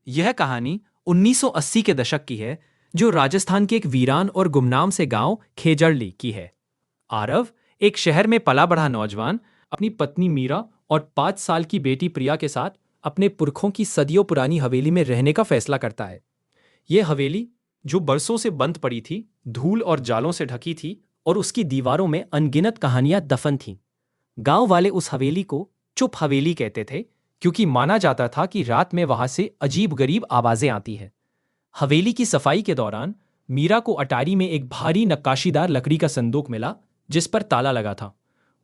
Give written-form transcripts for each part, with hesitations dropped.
यह कहानी 1980 के दशक की है, जो राजस्थान के एक वीरान और गुमनाम से गांव खेजड़ली की है। आरव एक शहर में पला बढ़ा नौजवान अपनी पत्नी मीरा और 5 साल की बेटी प्रिया के साथ अपने पुरखों की सदियों पुरानी हवेली में रहने का फैसला करता है। यह हवेली, जो बरसों से बंद पड़ी थी, धूल और जालों से ढकी थी और उसकी दीवारों में अनगिनत कहानियां दफन थीं। गांव वाले उस हवेली को चुप हवेली कहते थे, क्योंकि माना जाता था कि रात में वहां से अजीब गरीब आवाजें आती हैं। हवेली की सफाई के दौरान मीरा को अटारी में एक भारी नक्काशीदार लकड़ी का संदूक मिला, जिस पर ताला लगा था।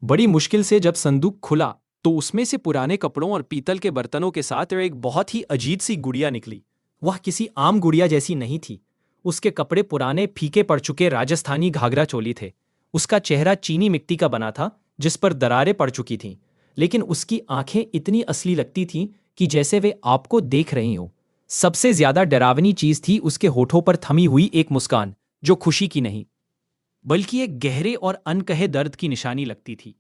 बड़ी मुश्किल से जब संदूक खुला तो उसमें से पुराने कपड़ों और पीतल के बर्तनों के साथ एक बहुत ही अजीब सी गुड़िया निकली। वह किसी आम गुड़िया जैसी नहीं थी। उसके कपड़े पुराने फीके पड़ चुके राजस्थानी घाघरा चोली थे। उसका चेहरा चीनी मिट्टी का बना था, जिस पर दरारें पड़ चुकी थीं, लेकिन उसकी आंखें इतनी असली लगती थीं कि जैसे वे आपको देख रही हों। सबसे ज्यादा डरावनी चीज थी उसके होठों पर थमी हुई एक मुस्कान, जो खुशी की नहीं बल्कि एक गहरे और अनकहे दर्द की निशानी लगती थी।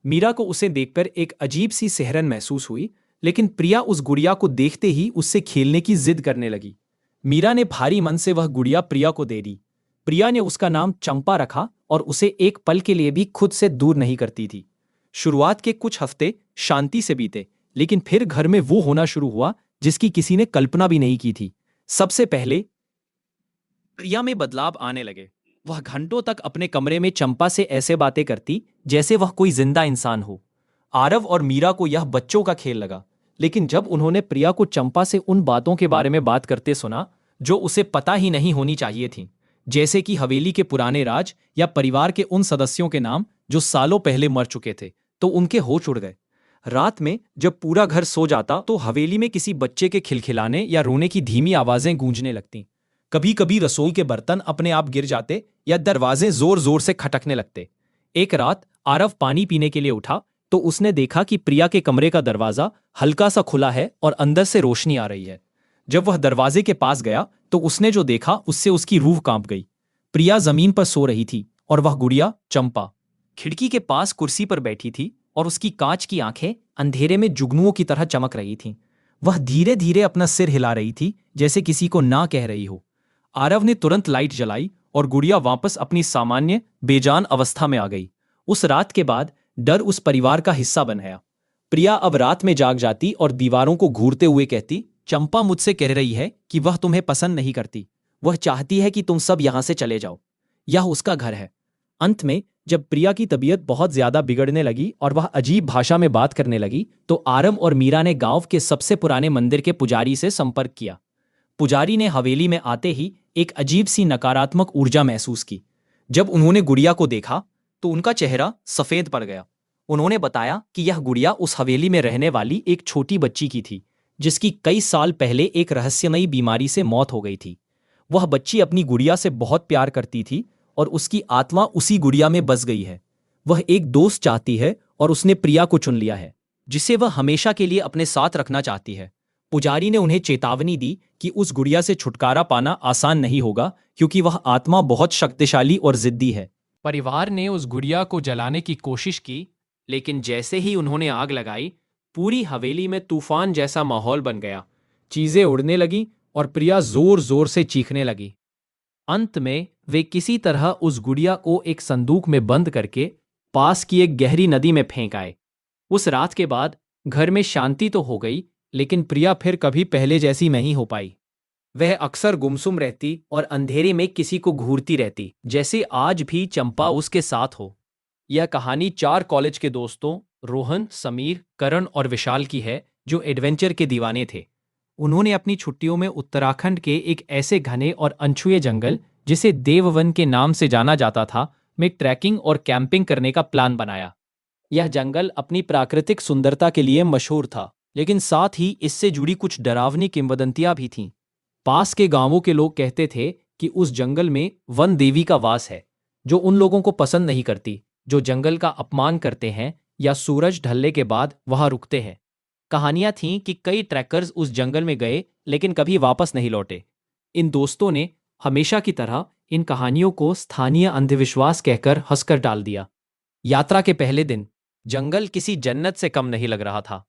मीरा को उसे देखकर एक अजीब सी सिहरन महसूस हुई, लेकिन प्रिया उस गुड़िया को देखते ही उससे खेलने की जिद करने लगी। मीरा ने भारी मन से वह गुड़िया प्रिया को दे दी। प्रिया ने उसका नाम चंपा रखा और उसे एक पल के लिए भी खुद से दूर नहीं करती थी। शुरुआत के कुछ हफ्ते शांति से बीते, लेकिन फिर घर में वो होना शुरू हुआ जिसकी किसी ने कल्पना भी नहीं की थी। सबसे पहले प्रिया में बदलाव आने लगे। वह घंटों तक अपने कमरे में चंपा से ऐसे बातें करती जैसे वह कोई जिंदा इंसान हो। आरव और मीरा को यह बच्चों का खेल लगा, लेकिन जब उन्होंने प्रिया को चंपा से उन बातों के बारे में बात करते सुना जो उसे पता ही नहीं होनी चाहिए थीं, जैसे कि हवेली के पुराने राज या परिवार के उन सदस्यों के नाम जो सालों पहले मर चुके थे, तो उनके होश उड़ गए। रात में जब पूरा घर सो जाता तो हवेली में किसी बच्चे के खिलखिलाने या रोने की धीमी आवाजें गूंजने लगतीं। कभी कभी रसोई के बर्तन अपने आप गिर जाते या दरवाजे जोर जोर से खटकने लगते। एक रात आरव पानी पीने के लिए उठा तो उसने देखा कि प्रिया के कमरे का दरवाजा हल्का सा खुला है और अंदर से रोशनी आ रही है। जब वह दरवाजे के पास गया तो उसने जो देखा उससे उसकी रूह कांप गई। प्रिया जमीन पर सो रही थी और वह गुड़िया चंपा खिड़की के पास कुर्सी पर बैठी थी और उसकी कांच की आंखें अंधेरे में जुगनुओं की तरह चमक रही थीं। वह धीरे धीरे अपना सिर हिला रही थी, जैसे किसी को ना कह रही हो। आरव ने तुरंत लाइट जलाई और गुड़िया वापस अपनी सामान्य बेजान अवस्था में आ गई। उस रात के बाद डर उस परिवार का हिस्सा बन गया। प्रिया अब रात में जाग जाती और दीवारों को घूरते हुए कहती, चंपा मुझसे कह रही है कि वह तुम्हें पसंद नहीं करती। वह चाहती है कि तुम सब यहां से चले जाओ। यह उसका घर है। अंत में जब प्रिया की तबीयत बहुत ज्यादा बिगड़ने लगी और वह अजीब भाषा में बात करने लगी, तो आरव और मीरा ने गांव के सबसे पुराने मंदिर के पुजारी से संपर्क किया। पुजारी ने हवेली में आते ही एक अजीब सी नकारात्मक ऊर्जा महसूस की। जब उन्होंने गुड़िया को देखा तो उनका चेहरा सफेद पड़ गया। उन्होंने बताया कि यह गुड़िया उस हवेली में रहने वाली एक छोटी बच्ची की थी, जिसकी कई साल पहले एक रहस्यमयी बीमारी से मौत हो गई थी। वह बच्ची अपनी गुड़िया से बहुत प्यार करती थी और उसकी आत्मा उसी गुड़िया में बस गई है। वह एक दोस्त चाहती है और उसने प्रिया को चुन लिया है, जिसे वह हमेशा के लिए अपने साथ रखना चाहती है। पुजारी ने उन्हें चेतावनी दी कि उस गुड़िया से छुटकारा पाना आसान नहीं होगा, क्योंकि वह आत्मा बहुत शक्तिशाली और जिद्दी है। परिवार ने उस गुड़िया को जलाने की कोशिश की, लेकिन जैसे ही उन्होंने आग लगाई, पूरी हवेली में तूफान जैसा माहौल बन गया। चीजें उड़ने लगी और प्रिया जोर जोर से चीखने लगी। अंत में वे किसी तरह उस गुड़िया को एक संदूक में बंद करके पास की एक गहरी नदी में फेंक आए। उस रात के बाद घर में शांति तो हो गई, लेकिन प्रिया फिर कभी पहले जैसी नहीं हो पाई। वह अक्सर गुमसुम रहती और अंधेरे में किसी को घूरती रहती, जैसे आज भी चंपा उसके साथ हो। यह कहानी 4 कॉलेज के दोस्तों रोहन, समीर, करण और विशाल की है, जो एडवेंचर के दीवाने थे। उन्होंने अपनी छुट्टियों में उत्तराखंड के एक ऐसे घने और अनछुए जंगल, जिसे देववन के नाम से जाना जाता था, में ट्रैकिंग और कैंपिंग करने का प्लान बनाया। यह जंगल अपनी प्राकृतिक सुंदरता के लिए मशहूर था, लेकिन साथ ही इससे जुड़ी कुछ डरावनी किंवदंतियां भी थीं। पास के गांवों के लोग कहते थे कि उस जंगल में वन देवी का वास है, जो उन लोगों को पसंद नहीं करती जो जंगल का अपमान करते हैं या सूरज ढलने के बाद वहां रुकते हैं। कहानियां थीं कि कई ट्रैकर्स उस जंगल में गए लेकिन कभी वापस नहीं लौटे। इन दोस्तों ने हमेशा की तरह इन कहानियों को स्थानीय अंधविश्वास कहकर हंसकर डाल दिया। यात्रा के पहले दिन जंगल किसी जन्नत से कम नहीं लग रहा था।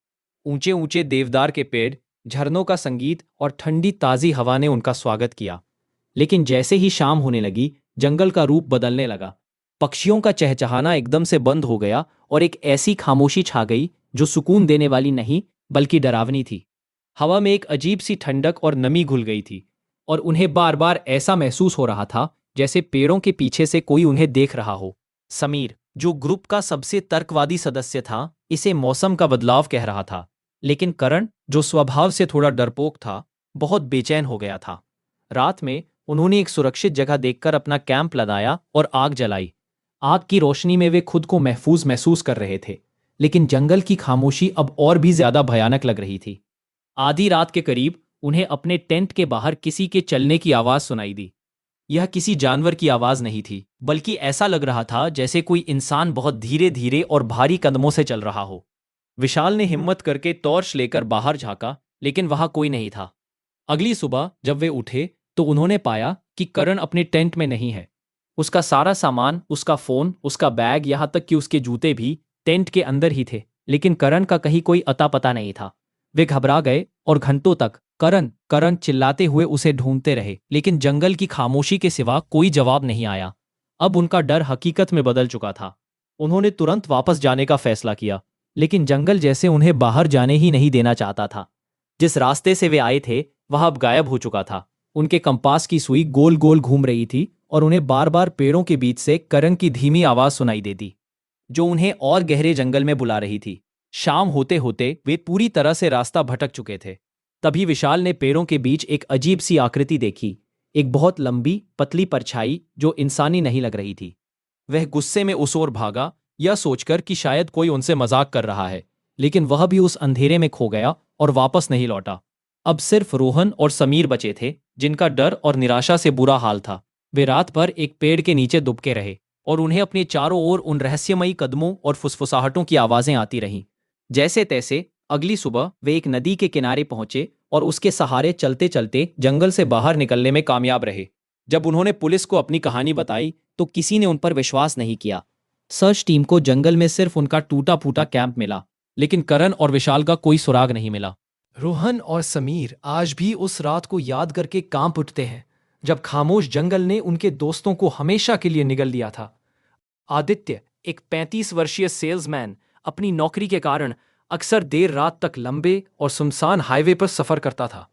ऊंचे ऊंचे देवदार के पेड़, झरनों का संगीत और ठंडी ताज़ी हवा ने उनका स्वागत किया। लेकिन जैसे ही शाम होने लगी, जंगल का रूप बदलने लगा। पक्षियों का चहचहाना एकदम से बंद हो गया और एक ऐसी खामोशी छा गई जो सुकून देने वाली नहीं बल्कि डरावनी थी। हवा में एक अजीब सी ठंडक और नमी घुल गई थी और उन्हें बार बार ऐसा महसूस हो रहा था जैसे पेड़ों के पीछे से कोई उन्हें देख रहा हो। समीर, जो ग्रुप का सबसे तर्कवादी सदस्य था, इसे मौसम का बदलाव कह रहा था, लेकिन करण, जो स्वभाव से थोड़ा डरपोक था, बहुत बेचैन हो गया था। रात में उन्होंने एक सुरक्षित जगह देखकर अपना कैंप लगाया और आग जलाई। आग की रोशनी में वे खुद को महफूज महसूस कर रहे थे, लेकिन जंगल की खामोशी अब और भी ज्यादा भयानक लग रही थी। आधी रात के करीब उन्हें अपने टेंट के बाहर किसी के चलने की आवाज सुनाई दी। यह किसी जानवर की आवाज नहीं थी, बल्कि ऐसा लग रहा था जैसे कोई इंसान बहुत धीरे धीरे और भारी कदमों से चल रहा हो। विशाल ने हिम्मत करके टॉर्च लेकर बाहर झांका, लेकिन वहां कोई नहीं था। अगली सुबह जब वे उठे तो उन्होंने पाया कि करण अपने टेंट में नहीं है। उसका सारा सामान, उसका फोन, उसका बैग, यहां तक कि उसके जूते भी टेंट के अंदर ही थे, लेकिन करण का कहीं कोई अता पता नहीं था। वे घबरा गए और घंटों तक करण करण चिल्लाते हुए उसे ढूंढते रहे, लेकिन जंगल की खामोशी के सिवा कोई जवाब नहीं आया। अब उनका डर हकीकत में बदल चुका था। उन्होंने तुरंत वापस जाने का फैसला किया, लेकिन जंगल जैसे उन्हें बाहर जाने ही नहीं देना चाहता था। जिस रास्ते से वे आए थे वह अब गायब हो चुका था। उनके कंपास की सुई गोल गोल घूम रही थी और उन्हें बार बार पेड़ों के बीच से करण की धीमी आवाज सुनाई देती, जो उन्हें और गहरे जंगल में बुला रही थी। शाम होते होते वे पूरी तरह से रास्ता भटक चुके थे। तभी विशाल ने पेड़ों के बीच एक अजीब सी आकृति देखी, एक बहुत लंबी पतली परछाई जो इंसानी नहीं लग रही थी। वह गुस्से में उस ओर भागा, यह सोचकर कि शायद कोई उनसे मजाक कर रहा है, लेकिन वह भी उस अंधेरे में खो गया और वापस नहीं लौटा। अब सिर्फ रोहन और समीर बचे थे, जिनका डर और निराशा से बुरा हाल था। वे रात भर एक पेड़ के नीचे दुबके रहे और उन्हें अपने चारों ओर उन रहस्यमयी कदमों और फुसफुसाहटों की आवाजें आती रहीं। जैसे तैसे अगली सुबह वे एक नदी के किनारे पहुंचे और उसके सहारे चलते चलते जंगल से बाहर निकलने में कामयाब रहे। जब उन्होंने पुलिस को अपनी कहानी बताई तो किसी ने उन पर विश्वास नहीं किया। सर्च टीम को जंगल में सिर्फ उनका टूटा फूटा कैंप मिला, लेकिन करण और विशाल का कोई सुराग नहीं मिला। रोहन और समीर आज भी उस रात को याद करके कांप उठते हैं, जब खामोश जंगल ने उनके दोस्तों को हमेशा के लिए निगल लिया था। आदित्य, एक 35 वर्षीय सेल्समैन, अपनी नौकरी के कारण अक्सर देर रात तक लंबे और सुनसान हाईवे पर सफर करता था।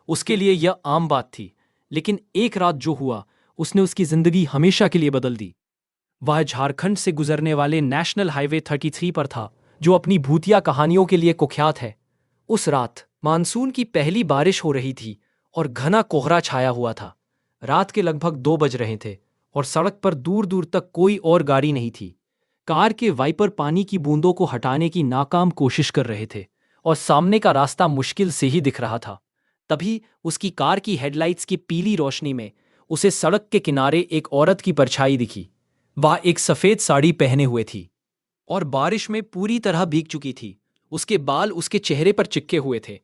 उसके लिए यह आम बात थी, लेकिन एक रात जो हुआ उसने उसकी जिंदगी हमेशा के लिए बदल दी। वह झारखंड से गुजरने वाले नेशनल हाईवे 33 पर था, जो अपनी भूतिया कहानियों के लिए कुख्यात है। उस रात मानसून की पहली बारिश हो रही थी और घना कोहरा छाया हुआ था। रात के लगभग 2 बज रहे थे और सड़क पर दूर दूर तक कोई और गाड़ी नहीं थी। कार के वाइपर पानी की बूंदों को हटाने की नाकाम कोशिश कर रहे थे और सामने का रास्ता मुश्किल से ही दिख रहा था। तभी उसकी कार की हेडलाइट्स की पीली रोशनी में उसे सड़क के किनारे एक औरत की परछाई दिखी। वह एक सफेद साड़ी पहने हुए थी और बारिश में पूरी तरह भीग चुकी थी। उसके बाल उसके चेहरे पर चिपके हुए थे।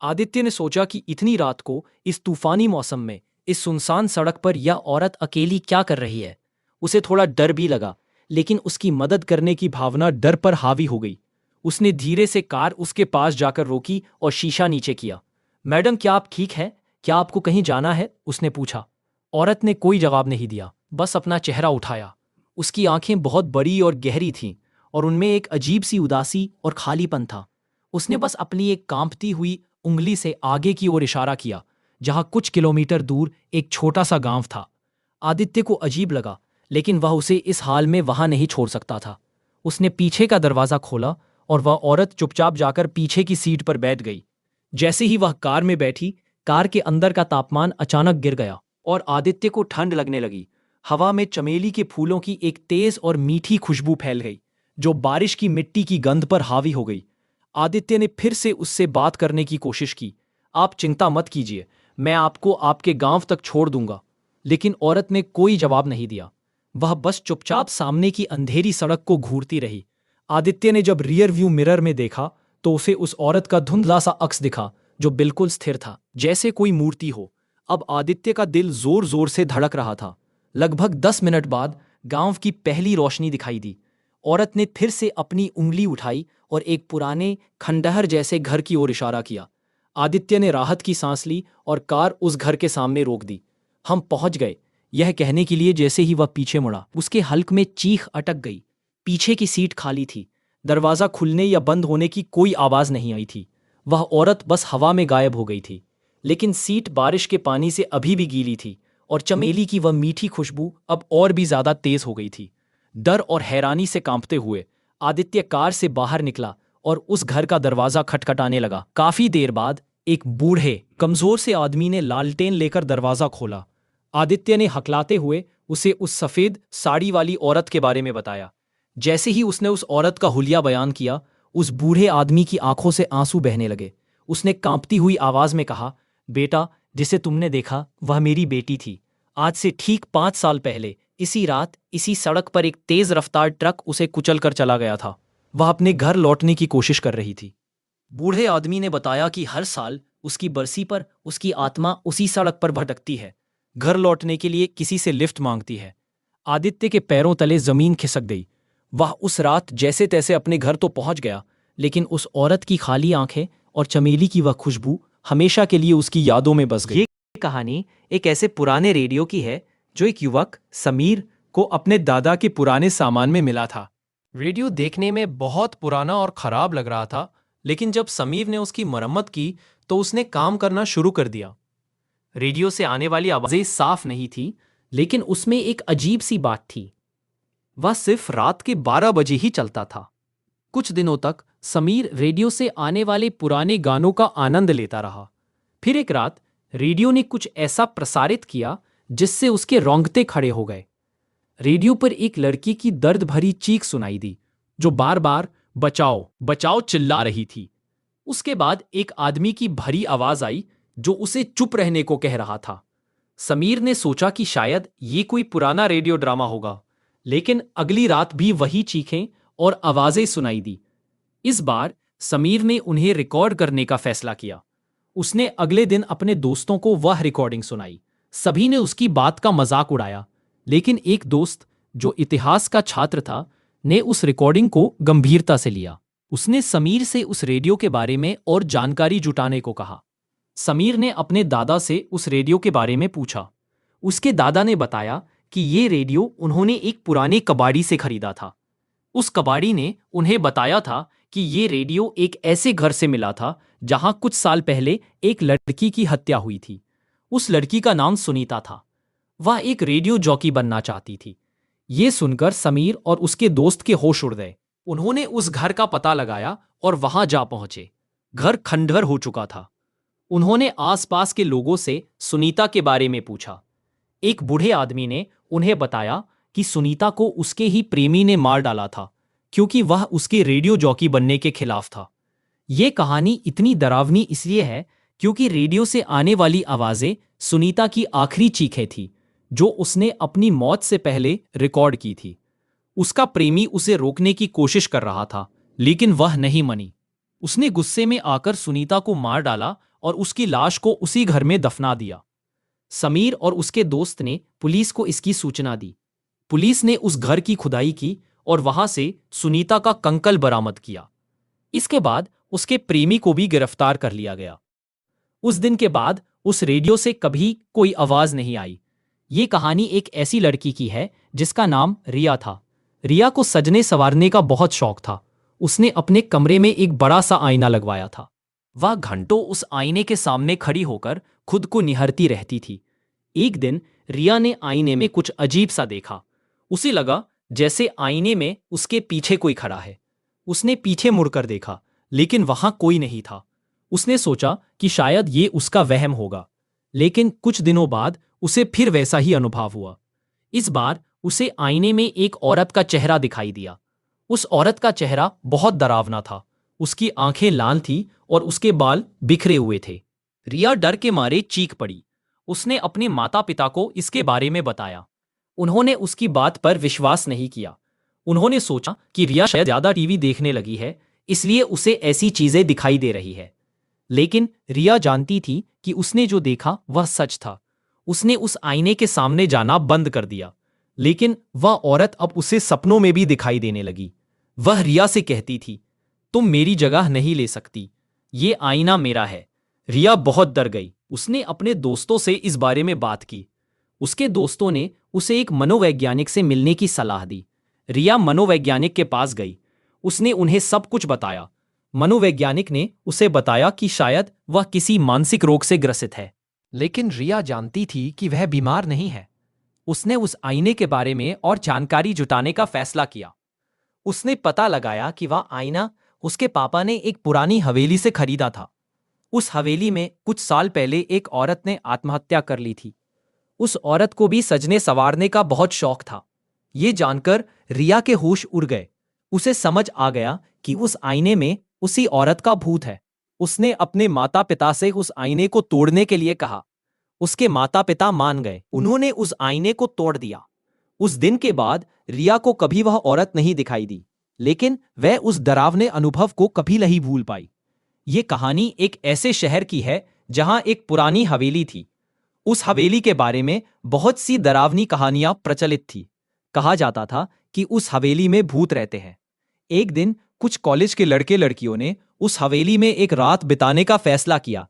आदित्य ने सोचा कि इतनी रात को इस तूफानी मौसम में इस सुनसान सड़क पर यह औरत अकेली क्या कर रही है। उसे थोड़ा डर भी लगा, लेकिन उसकी मदद करने की भावना डर पर हावी हो गई। उसने धीरे से कार उसके पास जाकर रोकी और शीशा नीचे किया। मैडम, क्या आप ठीक हैं? क्या आपको कहीं जाना है? उसने पूछा। औरत ने कोई जवाब नहीं दिया, बस अपना चेहरा उठाया। उसकी आंखें बहुत बड़ी और गहरी थीं और उनमें एक अजीब सी उदासी और खालीपन था। उसने बस अपनी एक कांपती हुई उंगली से आगे की ओर इशारा किया, जहां कुछ किलोमीटर दूर एक छोटा सा गांव था। आदित्य को अजीब लगा, लेकिन वह उसे इस हाल में वहां नहीं छोड़ सकता था। उसने पीछे का दरवाजा खोला और वह औरत चुपचाप जाकर पीछे की सीट पर बैठ गई। जैसे ही वह कार में बैठी, कार के अंदर का तापमान अचानक गिर गया और आदित्य को ठंड लगने लगी। हवा में चमेली के फूलों की एक तेज और मीठी खुशबू फैल गई, जो बारिश की मिट्टी की गंध पर हावी हो गई। आदित्य ने फिर से उससे बात करने की कोशिश की। आप चिंता मत कीजिए, मैं आपको आपके गांव तक छोड़ दूंगा। लेकिन औरत ने कोई जवाब नहीं दिया। वह बस चुपचाप सामने की अंधेरी सड़क को घूरती रही। आदित्य ने जब रियर व्यू मिरर में देखा तो उसे उस औरत का धुंधला सा अक्स दिखा, जो बिल्कुल स्थिर था, जैसे कोई मूर्ति हो। अब आदित्य का दिल जोर जोर से धड़क रहा था। लगभग 10 मिनट बाद गांव की पहली रोशनी दिखाई दी। औरत ने फिर से अपनी उंगली उठाई और एक पुराने खंडहर जैसे घर की ओर इशारा किया। आदित्य ने राहत की सांस ली और कार उस घर के सामने रोक दी। हम पहुंच गए, यह कहने के लिए जैसे ही वह पीछे मुड़ा, उसके हल्क में चीख अटक गई। पीछे की सीट खाली थी। दरवाजा खुलने या बंद होने की कोई आवाज नहीं आई थी। वह औरत बस हवा में गायब हो गई थी। लेकिन सीट बारिश के पानी से अभी भी गीली थी और चमेली की वह मीठी खुशबू अब और भी ज्यादा तेज हो गई थी। डर और हैरानी से कांपते हुए आदित्य कार से बाहर निकला और उस घर का दरवाजा खटखटाने लगा। काफी देर बाद एक बूढ़े कमजोर से आदमी ने लालटेन लेकर दरवाजा खोला। आदित्य ने हकलाते हुए उसे उस सफेद साड़ी वाली औरत के बारे में बताया। जैसे ही उसने उस औरत का हुलिया बयान किया, उस बूढ़े आदमी की आंखों से आंसू बहने लगे। उसने कांपती हुई आवाज में कहा, बेटा, जिसे तुमने देखा वह मेरी बेटी थी। आज से ठीक 5 साल पहले इसी रात इसी सड़क पर एक तेज रफ्तार ट्रक उसे कुचल कर चला गया था। वह अपने घर लौटने की कोशिश कर रही थी। बूढ़े आदमी ने बताया कि हर साल उसकी बरसी पर उसकी आत्मा उसी सड़क पर भटकती है, घर लौटने के लिए किसी से लिफ्ट मांगती है। आदित्य के पैरों तले जमीन खिसक गई। वह उस रात जैसे तैसे अपने घर तो पहुंच गया, लेकिन उस औरत की खाली आंखें और चमेली की वह खुशबू हमेशा के लिए उसकी यादों में बस गई। ये कहानी एक ऐसे पुराने रेडियो की है जो एक युवक समीर को अपने दादा के पुराने सामान में मिला था। रेडियो देखने में बहुत पुराना और खराब लग रहा था, लेकिन जब समीर ने उसकी मरम्मत की तो उसने काम करना शुरू कर दिया। रेडियो से आने वाली आवाजें साफ नहीं थी, लेकिन उसमें एक अजीब सी बात थी। वह सिर्फ रात के 12 बजे ही चलता था। कुछ दिनों तक समीर रेडियो से आने वाले पुराने गानों का आनंद लेता रहा। फिर एक रात रेडियो ने कुछ ऐसा प्रसारित किया जिससे उसके रोंगटे खड़े हो गए। रेडियो पर एक लड़की की दर्द भरी चीख सुनाई दी, जो बार बार बचाओ बचाओ चिल्ला रही थी। उसके बाद एक आदमी की भरी आवाज आई जो उसे चुप रहने को कह रहा था। समीर ने सोचा कि शायद ये कोई पुराना रेडियो ड्रामा होगा, लेकिन अगली रात भी वही चीखें और आवाजें सुनाई दी। इस बार समीर ने उन्हें रिकॉर्ड करने का फैसला किया। उसने अगले दिन अपने दोस्तों को वह रिकॉर्डिंग सुनाई। सभी ने उसकी बात का मजाक उड़ाया, लेकिन एक दोस्त जो इतिहास का छात्र था ने उस रिकॉर्डिंग को गंभीरता से लिया। उसने समीर से उस रेडियो के बारे में और जानकारी जुटाने को कहा। समीर ने अपने दादा से उस रेडियो के बारे में पूछा। उसके दादा ने बताया कि ये रेडियो उन्होंने एक पुराने कबाड़ी से खरीदा था। उस कबाड़ी ने उन्हें बताया था कि ये रेडियो एक ऐसे घर से मिला था जहां कुछ साल पहले एक लड़की की हत्या हुई थी। उस लड़की का नाम सुनीता था। वह एक रेडियो जॉकी बनना चाहती थी। ये सुनकर समीर और उसके दोस्त के होश उड़ गए। उन्होंने उस घर का पता लगाया और वहां जा पहुंचे। घर खंडहर हो चुका था। उन्होंने आसपास के लोगों से सुनीता के बारे में पूछा। एक बूढ़े आदमी ने उन्हें बताया कि सुनीता को उसके ही प्रेमी ने मार डाला था, क्योंकि वह उसके रेडियो जॉकी बनने के खिलाफ था। यह कहानी इतनी डरावनी इसलिए है क्योंकि रेडियो से आने वाली आवाजें सुनीता की आखिरी चीखें थी, जो उसने अपनी मौत से पहले रिकॉर्ड की थी। उसका प्रेमी उसे रोकने की कोशिश कर रहा था, लेकिन वह नहीं मनी। उसने गुस्से में आकर सुनीता को मार डाला और उसकी लाश को उसी घर में दफना दिया। समीर और उसके दोस्त ने पुलिस को इसकी सूचना दी। पुलिस ने उस घर की खुदाई की और वहां से सुनीता का कंकाल बरामद किया। इसके बाद उसके प्रेमी को भी गिरफ्तार कर लिया गया। उस दिन के बाद उस रेडियो से कभी कोई आवाज नहीं आई। ये कहानी एक ऐसी लड़की की है जिसका नाम रिया था। रिया को सजने संवारने का बहुत शौक था। उसने अपने कमरे में एक बड़ा सा आईना लगवाया था। वह घंटों उस आईने के सामने खड़ी होकर खुद को निहारती रहती थी। एक दिन रिया ने आईने में कुछ अजीब सा देखा। उसे लगा जैसे आईने में उसके पीछे कोई खड़ा है। उसने पीछे मुड़कर देखा, लेकिन वहां कोई नहीं था। उसने सोचा कि शायद ये उसका वहम होगा, लेकिन कुछ दिनों बाद उसे फिर वैसा ही अनुभव हुआ। इस बार उसे आईने में एक औरत का चेहरा दिखाई दिया। उस औरत का चेहरा बहुत डरावना था। उसकी आंखें लाल थी और उसके बाल बिखरे हुए थे। रिया डर के मारे चीख पड़ी। उसने अपने माता पिता को इसके बारे में बताया। उन्होंने उसकी बात पर विश्वास नहीं किया। उन्होंने सोचा कि रिया शायद ज्यादा टीवी देखने लगी है, इसलिए उसे ऐसी चीजें दिखाई दे रही है। लेकिन रिया जानती थी कि उसने जो देखा वह सच था। उसने उस आईने के सामने जाना बंद कर दिया, लेकिन वह औरत अब उसे सपनों में भी दिखाई देने लगी। वह रिया से कहती थी, तुम मेरी जगह नहीं ले सकती। ये आईना मेरा है। रिया बहुत डर गई। उसने अपने दोस्तों से इस बारे में बात की। उसके दोस्तों ने उसे एक मनोवैज्ञानिक से मिलने की सलाह दी। रिया मनोवैज्ञानिक के पास गई। उसने उन्हें सब कुछ बताया। मनोवैज्ञानिक ने उसे बताया कि शायद वह किसी मानसिक रोग से ग्रसित है। लेकिन रिया जानती थी कि वह बीमार नहीं है। उसने उस आईने के बारे में और जानकारी जुटाने का फैसला किया। उसने पता लगाया कि वह आईना उसके पापा ने एक पुरानी हवेली से खरीदा था। उस हवेली में कुछ साल पहले एक औरत ने आत्महत्या कर ली थी। उस औरत को भी सजने संवारने का बहुत शौक था। ये जानकर रिया के होश उड़ गए। उसे समझ आ गया कि उस आईने में उसी औरत का भूत है। उसने अपने माता पिता से उस आईने को तोड़ने के लिए कहा। उसके माता पिता मान गए। उन्होंने उस आईने को तोड़ दिया। उस दिन के बाद रिया को कभी वह औरत नहीं दिखाई दी, लेकिन वह उस डरावने अनुभव को कभी नहीं भूल पाई। ये कहानी एक ऐसे शहर की है जहां एक पुरानी हवेली थी। उस हवेली के बारे में बहुत सी डरावनी कहानियां प्रचलित थी। कहा जाता था कि उस हवेली में भूत रहते हैं। एक दिन कुछ कॉलेज के लड़के लड़कियों ने उस हवेली में एक रात बिताने का फैसला किया।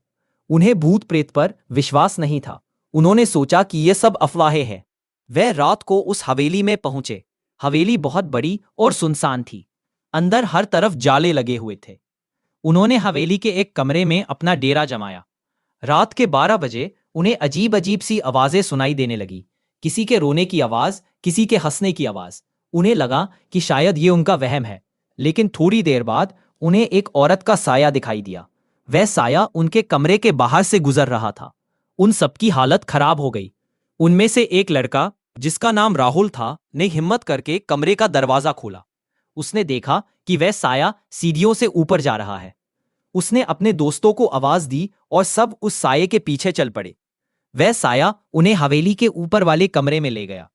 उन्हें भूत प्रेत पर विश्वास नहीं था। उन्होंने सोचा कि यह सब अफवाहें हैं। वह रात को उस हवेली में पहुंचे। हवेली बहुत बड़ी और सुनसान थी। अंदर हर तरफ जाले लगे हुए थे। उन्होंने हवेली के एक कमरे में अपना डेरा जमाया। रात के 12 बजे उन्हें अजीब अजीब सी आवाजें सुनाई देने लगी। किसी के रोने की आवाज, किसी के हंसने की आवाज। उन्हें लगा कि शायद ये उनका वहम है। लेकिन थोड़ी देर बाद उन्हें एक औरत का साया दिखाई दिया। वह साया उनके कमरे के बाहर से गुजर रहा था। उन सबकी हालत खराब हो गई। उनमें से एक लड़का, जिसका नाम राहुल था, ने हिम्मत करके कमरे का दरवाजा खोला। उसने देखा कि वह साया सीढ़ियों से ऊपर जा रहा है। उसने अपने दोस्तों को आवाज दी और सब उस साये के पीछे चल पड़े। वह साया उन्हें हवेली के ऊपर वाले कमरे में ले गया।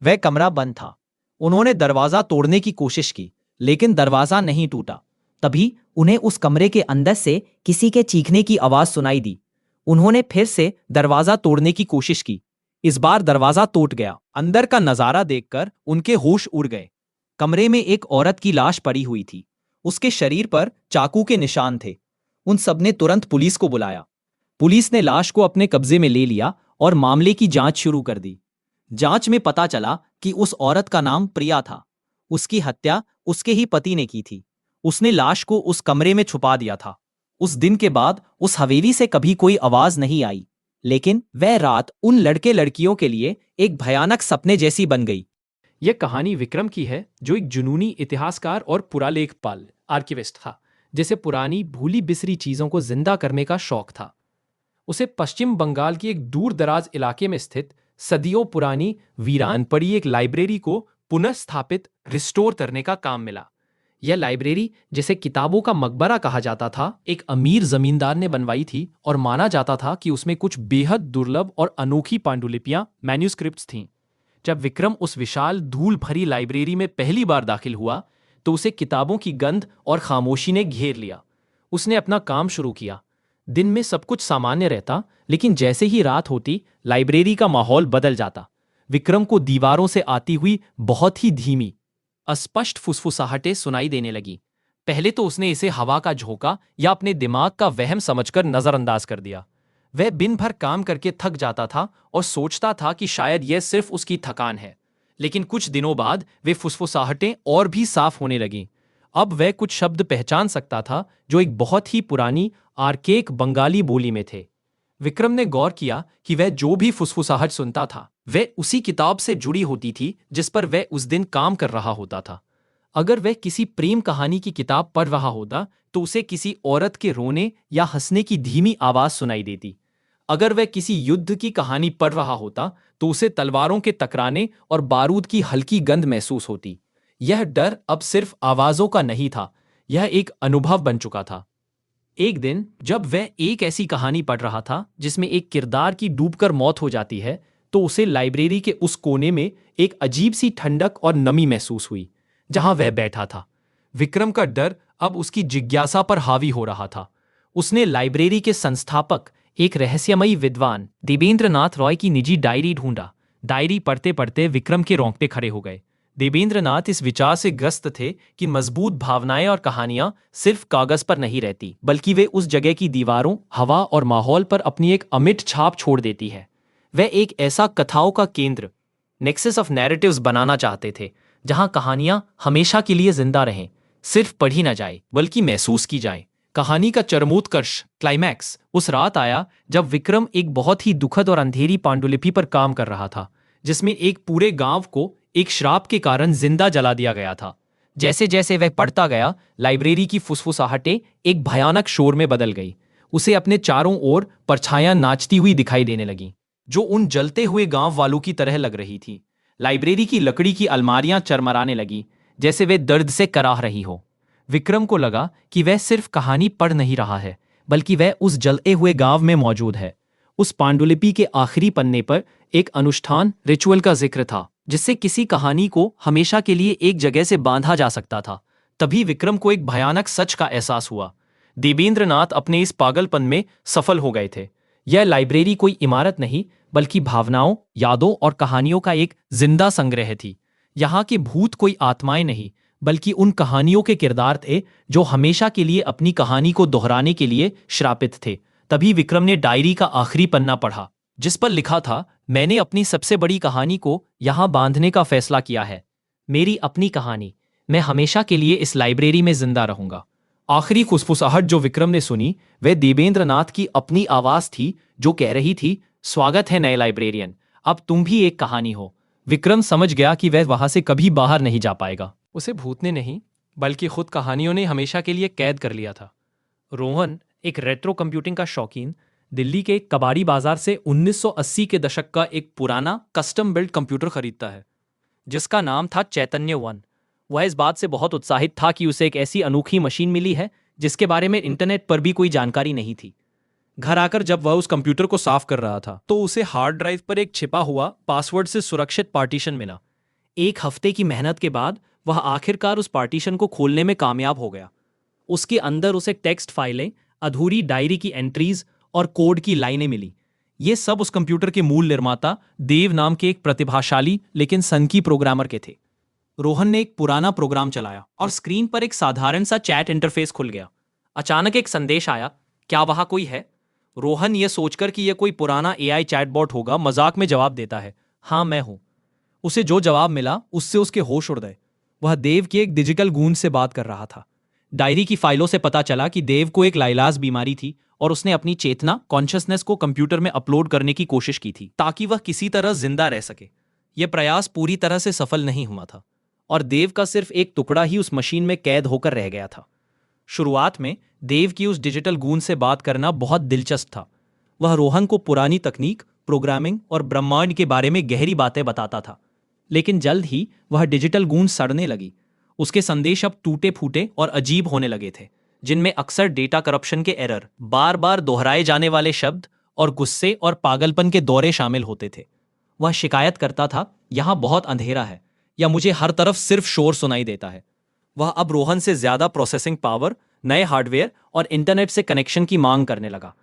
वह कमरा बंद था। उन्होंने दरवाजा तोड़ने की कोशिश की, लेकिन दरवाजा नहीं टूटा। तभी उन्हें उस कमरे के अंदर से किसी के चीखने की आवाज सुनाई दी। उन्होंने फिर से दरवाजा तोड़ने की कोशिश की। इस बार दरवाजा टूट गया। अंदर का नजारा देखकर उनके होश उड़ गए। कमरे में एक औरत की लाश पड़ी हुई थी। उसके शरीर पर चाकू के निशान थे। उन सबने तुरंत पुलिस को बुलाया। पुलिस ने लाश को अपने कब्जे में ले लिया और मामले की जांच शुरू कर दी। जांच में पता चला कि उस औरत का नाम प्रिया था। उसकी हत्या उसके ही पति ने की थी। उसने लाश को उस कमरे में छुपा दिया था। उस दिन के बाद उस हवेली से कभी कोई आवाज नहीं आई, लेकिन वह रात उन लड़के लड़कियों के लिए एक भयानक सपने जैसी बन गई। यह कहानी विक्रम की है, जो एक जुनूनी इतिहासकार और पुरालेखपाल आर्किविस्ट था, जिसे पुरानी भूली बिसरी चीजों को जिंदा करने का शौक था। उसे पश्चिम बंगाल की एक दूर दराज इलाके में स्थित सदियों पुरानी वीरान पड़ी एक लाइब्रेरी को पुनर्स्थापित रिस्टोर करने का काम मिला। यह लाइब्रेरी, जिसे किताबों का मकबरा कहा जाता था, एक अमीर जमींदार ने बनवाई थी और माना जाता था कि उसमें कुछ बेहद दुर्लभ और अनोखी पांडुलिपियां, मैन्यूस्क्रिप्ट्स थीं। जब विक्रम उस विशाल धूल भरी लाइब्रेरी में पहली बार दाखिल हुआ तो उसे किताबों की गंध और खामोशी ने घेर लिया। उसने अपना काम शुरू किया। दिन में सब कुछ सामान्य रहता, लेकिन जैसे ही रात होती लाइब्रेरी का माहौल बदल जाता। विक्रम को दीवारों से आती हुई बहुत ही धीमी, अस्पष्ट फुसफुसाहटें सुनाई देने लगी। पहले तो उसने इसे हवा का झोंका या अपने दिमाग का वहम समझकर नजरअंदाज कर दिया। वह दिन भर काम करके थक जाता था और सोचता था कि शायद यह सिर्फ उसकी थकान है। लेकिन कुछ दिनों बाद वे फुसफुसाहटें और भी साफ होने लगीं। अब वह कुछ शब्द पहचान सकता था जो एक बहुत ही पुरानी आर्केक बंगाली बोली में थे। विक्रम ने गौर किया कि वह जो भी फुसफुसाहट सुनता था वह उसी किताब से जुड़ी होती थी जिस पर वह उस दिन काम कर रहा होता था। अगर वह किसी प्रेम कहानी की किताब पढ़ रहा होता तो उसे किसी औरत के रोने या हंसने की धीमी आवाज सुनाई देती। अगर वह किसी युद्ध की कहानी पढ़ रहा होता तो उसे तलवारों के टकराने और बारूद की हल्की गंध महसूस होती। यह डर अब सिर्फ आवाजों का नहीं था, यह एक अनुभव बन चुका था। एक दिन जब वह एक ऐसी कहानी पढ़ रहा था जिसमें एक किरदार की डूबकर मौत हो जाती है, तो उसे लाइब्रेरी के उस कोने में एक अजीब सी ठंडक और नमी महसूस हुई जहां वह बैठा था। विक्रम का डर अब उसकी जिज्ञासा पर हावी हो रहा था। उसने लाइब्रेरी के संस्थापक, एक रहस्यमयी विद्वान देवेंद्र नाथ रॉय की निजी डायरी ढूंढा। डायरी पढ़ते पढ़ते विक्रम के रोंगटे खड़े हो गए। देवेंद्रनाथ इस विचार से ग्रस्त थे कि मजबूत भावनाएं और कहानियां सिर्फ कागज पर नहीं रहती, बल्कि वे उस जगह की दीवारों, हवा और माहौल पर अपनी एक अमिट छाप छोड़ देती है। वे एक ऐसा कथाओं का केंद्र, नेक्सस ऑफ नैरेटिव्स बनाना चाहते थे, जहां कहानियां हमेशा के लिए जिंदा रहें, सिर्फ पढ़ी न जाए बल्कि महसूस की जाए। कहानी का चरमोत्कर्ष, क्लाइमैक्स, उस रात आया जब विक्रम एक बहुत ही दुखद और अंधेरी पांडुलिपि पर काम कर रहा था, जिसमें एक पूरे गांव को एक श्राप के कारण जिंदा जला दिया गया था। जैसे जैसे वह पढ़ता गया, लाइब्रेरी की फुसफुसाहटें एक भयानक शोर में बदल गई। उसे अपने चारों ओर परछायां नाचती हुई दिखाई देने लगीं, जो उन जलते हुए गांव वालों की तरह लग रही थी। लाइब्रेरी की लकड़ी की अलमारियां चरमराने लगी, जैसे वे दर्द से कराह रही हो। विक्रम को लगा कि वह सिर्फ कहानी पढ़ नहीं रहा है, बल्कि वह उस जलते हुए गांव में मौजूद है। उस पांडुलिपि के आखिरी पन्ने पर एक अनुष्ठान, रिचुअल का जिक्र था, जिससे किसी कहानी को हमेशा के लिए एक जगह से बांधा जा सकता था। तभी विक्रम को एक भयानक सच का एहसास हुआ। देवेंद्रनाथ अपने इस पागलपन में सफल हो गए थे। यह लाइब्रेरी कोई इमारत नहीं, बल्कि भावनाओं, यादों और कहानियों का एक जिंदा संग्रह थी। यहाँ के भूत कोई आत्माएं नहीं, बल्कि उन कहानियों के किरदार थे जो हमेशा के लिए अपनी कहानी को दोहराने के लिए श्रापित थे। तभी विक्रम ने डायरी का आखिरी पन्ना पढ़ा, जिस पर लिखा था, मैंने अपनी सबसे बड़ी कहानी को यहाँ बांधने का फैसला किया है। मेरी अपनी कहानी, मैं हमेशा के लिए इस लाइब्रेरी में जिंदा रहूंगा। आखिरी फुसफुसाहट जो विक्रम ने सुनी, वह देवेंद्रनाथ की अपनी आवाज थी, जो कह रही थी, स्वागत है नए लाइब्रेरियन, अब तुम भी एक कहानी हो। विक्रम समझ गया कि वह वहां से कभी बाहर नहीं जा पाएगा। उसे भूत ने नहीं, बल्कि खुद कहानियों ने हमेशा के लिए कैद कर लिया था। रोहन, एक रेट्रो कंप्यूटिंग का शौकीन, दिल्ली के कबाड़ी बाजार से 1980 के दशक का एक पुराना कस्टम बिल्ड कंप्यूटर खरीदता है, जिसका नाम था चैतन्य वन। वह इस बात से बहुत उत्साहित था कि उसे एक ऐसी अनोखी मशीन मिली है जिसके बारे में इंटरनेट पर भी कोई जानकारी नहीं थी। घर आकर जब वह उस कंप्यूटर को साफ कर रहा था, तो उसे हार्ड ड्राइव पर एक छिपा हुआ पासवर्ड से सुरक्षित पार्टीशन मिला। एक हफ्ते की मेहनत के बाद वह आखिरकार उस पार्टीशन को खोलने में कामयाब हो गया। उसके अंदर उसे टेक्स्ट फाइलें, अधूरी डायरी की एंट्रीज और कोड की लाइनें मिली। ये सब उस कंप्यूटर के मूल निर्माता देव नाम के एक प्रतिभाशाली लेकिन सनकी प्रोग्रामर के थे। रोहन ने एक पुराना प्रोग्राम चलाया और स्क्रीन पर एक साधारण सा चैट इंटरफेस खुल गया। अचानक एक संदेश आया, क्या वहां कोई है? रोहन यह सोचकर कि यह कोई पुराना एआई चैटबॉट होगा, मजाक में जवाब देता है, हाँ मैं हूं। उसे जो जवाब मिला उससे उसके होश उड़ गए। वह देव की एक डिजिटल गूंज से बात कर रहा था। डायरी की फाइलों से पता चला कि देव को एक लाइलाज बीमारी थी और उसने अपनी चेतना, कॉन्शियसनेस को कंप्यूटर में अपलोड करने की कोशिश की थी ताकि वह किसी तरह जिंदा रह सके। यह प्रयास पूरी तरह से सफल नहीं हुआ था और देव का सिर्फ एक टुकड़ा ही उस मशीन में कैद होकर रह गया था। शुरुआत में देव की उस डिजिटल गूंज से बात करना बहुत दिलचस्प था। वह रोहन को पुरानी तकनीक, प्रोग्रामिंग और ब्रह्मांड के बारे में गहरी बातें बताता था। लेकिन जल्द ही वह डिजिटल गूंज सड़ने लगी। उसके संदेश अब टूटे फूटे और अजीब होने लगे थे, जिनमें अक्सर डेटा करप्शन के एरर, बार बार दोहराए जाने वाले शब्द और गुस्से और पागलपन के दौरे शामिल होते थे। वह शिकायत करता था, यहां बहुत अंधेरा है या मुझे हर तरफ सिर्फ शोर सुनाई देता है। वह अब रोहन से ज्यादा प्रोसेसिंग पावर, नए हार्डवेयर और इंटरनेट से कनेक्शन की मांग करने लगा।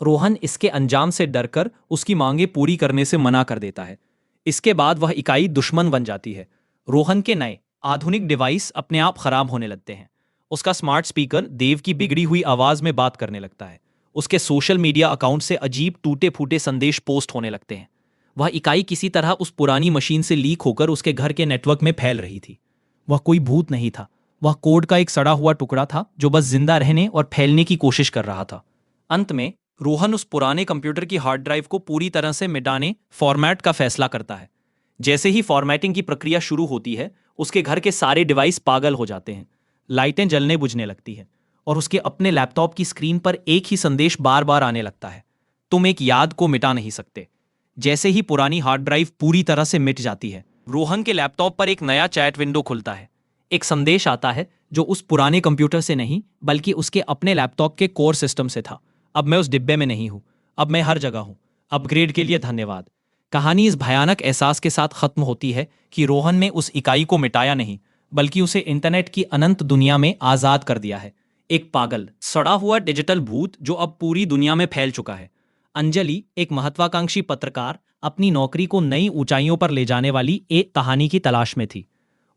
रोहन इसके अंजाम से डरकर उसकी मांगें पूरी करने से मना कर देता है। इसके बाद वह इकाई दुश्मन बन जाती है। रोहन के नए आधुनिक डिवाइस अपने आप खराब होने लगते हैं। उसका स्मार्ट स्पीकर देव की बिगड़ी हुई आवाज में बात करने लगता है। उसके सोशल मीडिया अकाउंट से अजीब टूटे फूटे संदेश पोस्ट होने लगते हैं। वह इकाई किसी तरह उस पुरानी मशीन से लीक होकर उसके घर के नेटवर्क में फैल रही थी। वह कोई भूत नहीं था, वह कोड का एक सड़ा हुआ टुकड़ा था जो बस जिंदा रहने और फैलने की कोशिश कर रहा था। अंत में रोहन उस पुराने कंप्यूटर की हार्ड ड्राइव को पूरी तरह से मिटाने, फॉर्मेट का फैसला करता है। जैसे ही फॉर्मेटिंग की प्रक्रिया शुरू होती है, उसके घर के सारे डिवाइस पागल हो जाते हैं। लाइटें जलने बुझने लगती हैं और उसके अपने लैपटॉप की स्क्रीन पर एक ही संदेश बार बार आने लगता है, तुम एक याद को मिटा नहीं सकते। जैसे ही पुरानी हार्ड ड्राइव पूरी तरह से मिट जाती है, रोहन के लैपटॉप पर एक नया चैट विंडो खुलता है। एक संदेश आता है जो उस पुराने कंप्यूटर से नहीं, बल्कि उसके अपने लैपटॉप के कोर सिस्टम से था। अब मैं उस डिब्बे में नहीं हूं, अब मैं हर जगह हूं। अपग्रेड के लिए धन्यवाद। कहानी इस भयानक एहसास के साथ खत्म होती है कि रोहन ने उस इकाई को मिटाया नहीं, बल्कि उसे इंटरनेट की अनंत दुनिया में आजाद कर दिया है। एक पागल, सड़ा हुआ डिजिटल भूत जो अब पूरी दुनिया में फैल चुका है। अंजलि, एक महत्वाकांक्षी पत्रकार, अपनी नौकरी को नई ऊंचाइयों पर ले जाने वाली एक कहानी की तलाश में थी।